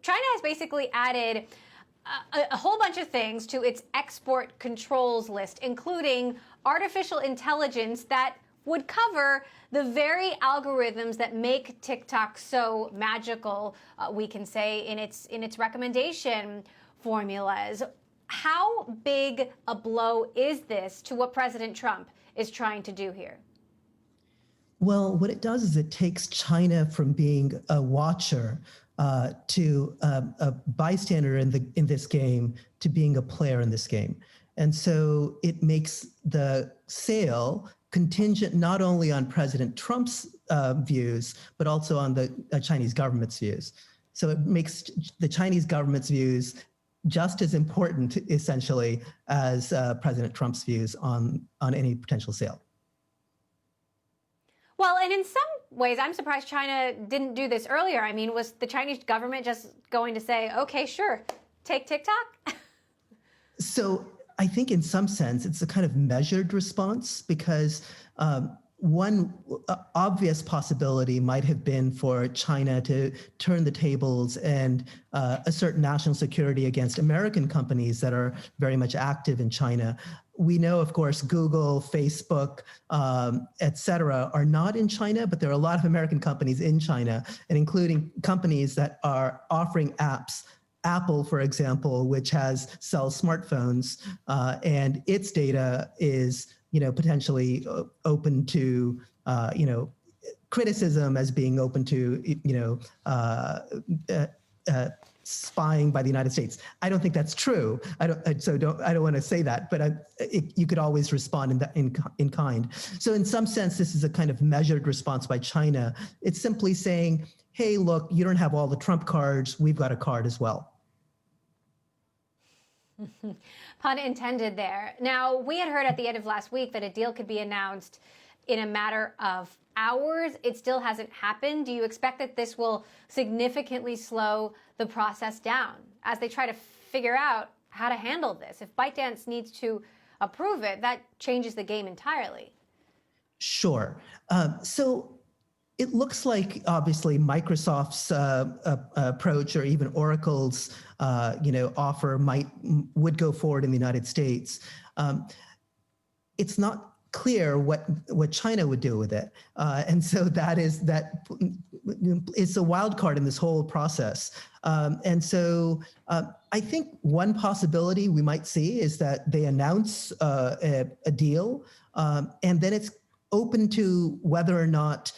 China has basically added a whole bunch of things to its export controls list, including artificial intelligence that would cover the very algorithms that make TikTok so magical, we can say, in its recommendation formulas. How big a blow is this to what President Trump is trying to do here? Well, what it does is it takes China from being a watcher to a bystander in this game to being a player in this game. And so it makes the sale contingent not only on President Trump's views, but also on the Chinese government's views. So it makes the Chinese government's views just as important, essentially, as President Trump's views on any potential sale. Well, and in some ways, I'm surprised China didn't do this earlier. I mean, was the Chinese government just going to say, okay, sure, take TikTok? So I think in some sense, it's a kind of measured response because one obvious possibility might have been for China to turn the tables and assert national security against American companies that are very much active in China. We know, of course, Google, Facebook, et cetera, are not in China, but there are a lot of American companies in China, and including companies that are offering apps. Apple, for example, which sells smartphones, and its data is, potentially open to, criticism as being open to, spying by the United States. I don't think that's true. I don't want to say that, but you could always respond in kind. So in some sense, this is a kind of measured response by China. It's simply saying, hey, look, you don't have all the Trump cards. We've got a card as well. Pun intended there. Now, we had heard at the end of last week that a deal could be announced in a matter of hours. It still hasn't happened. Do you expect that this will significantly slow the process down as they try to figure out how to handle this? If ByteDance needs to approve it, that changes the game entirely. Sure. So it looks like, obviously, Microsoft's approach or even Oracle's, offer would go forward in the United States. It's not clear what China would do with it, and so that is a wild card in this whole process. And so I think one possibility we might see is that they announce a deal, and then it's open to whether or not,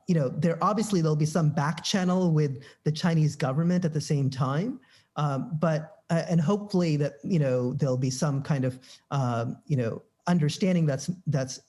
there'll be some back channel with the Chinese government at the same time. And hopefully that, there'll be some kind of, understanding that's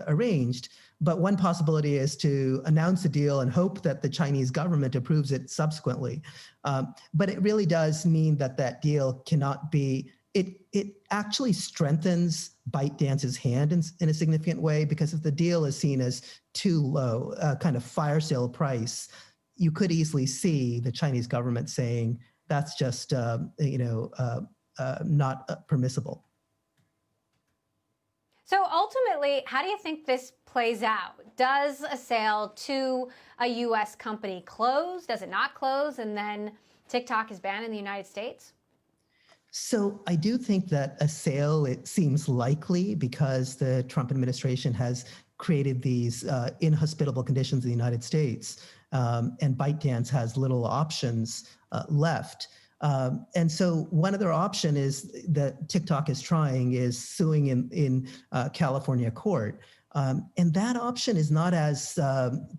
arranged. But one possibility is to announce a deal and hope that the Chinese government approves it subsequently. But it really does mean that deal cannot be. It actually strengthens ByteDance's hand in a significant way, because if the deal is seen as too low, kind of fire sale price, you could easily see the Chinese government saying that's just not permissible. So ultimately, how do you think this plays out? Does a sale to a U.S. company close? Does it not close? And then TikTok is banned in the United States? So I do think that a sale, it seems likely, because the Trump administration has created these inhospitable conditions in the United States, and ByteDance has little options left. And so one other option is that TikTok is trying is suing in California court. And that option is not as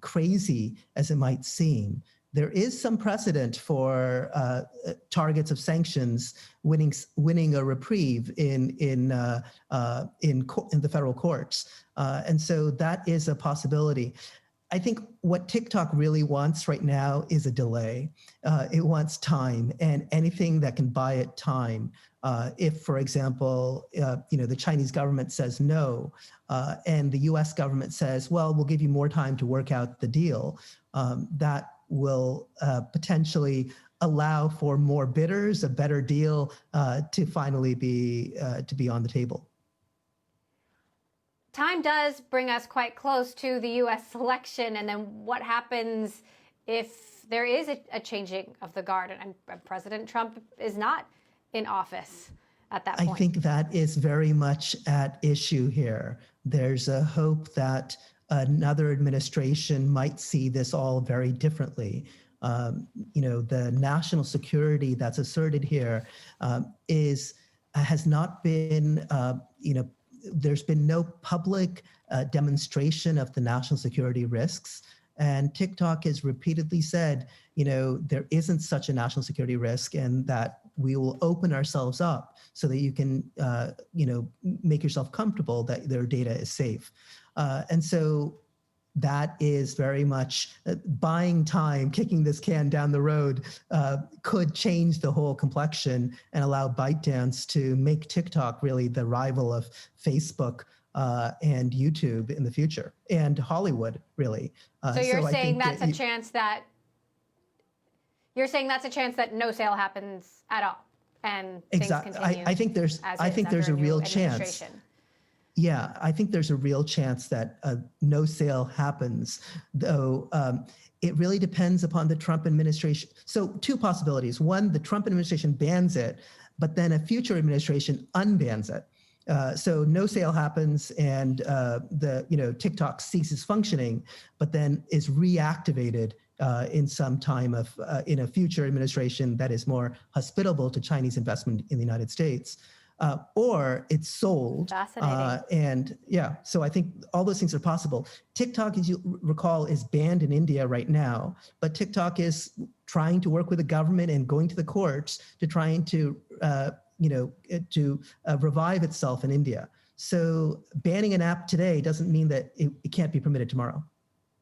crazy as it might seem. There is some precedent for targets of sanctions winning a reprieve in the federal courts, and so that is a possibility. I think what TikTok really wants right now is a delay. It wants time, and anything that can buy it time. If, for example, the Chinese government says no, and the U.S. government says, well, we'll give you more time to work out the deal, that will potentially allow for more bidders, a better deal to finally be on the table. Time does bring us quite close to the U.S. election, and then what happens if there is a changing of the guard, and President Trump is not in office at that point. I think that is very much at issue here. There's a hope that another administration might see this all very differently. The national security that's asserted here has not been, there's been no public demonstration of the national security risks. And TikTok has repeatedly said, there isn't such a national security risk, and that we will open ourselves up so that you can, make yourself comfortable that their data is safe. And so that is very much buying time, kicking this can down the road, could change the whole complexion and allow ByteDance to make TikTok really the rival of Facebook and YouTube in the future, and Hollywood, really. So you're saying that's a chance that no sale happens at all, and exactly. Things continue. I think there's a real chance. Yeah, I think there's a real chance that no sale happens, though it really depends upon the Trump administration. So two possibilities. One, the Trump administration bans it, but then a future administration unbans it. So no sale happens, and TikTok ceases functioning, but then is reactivated in some time in a future administration that is more hospitable to Chinese investment in the United States. Or it's sold. Fascinating. So I think all those things are possible. TikTok, as you recall, is banned in India right now, but TikTok is trying to work with the government and going to the courts to trying to revive itself in India. So banning an app today doesn't mean that it can't be permitted tomorrow.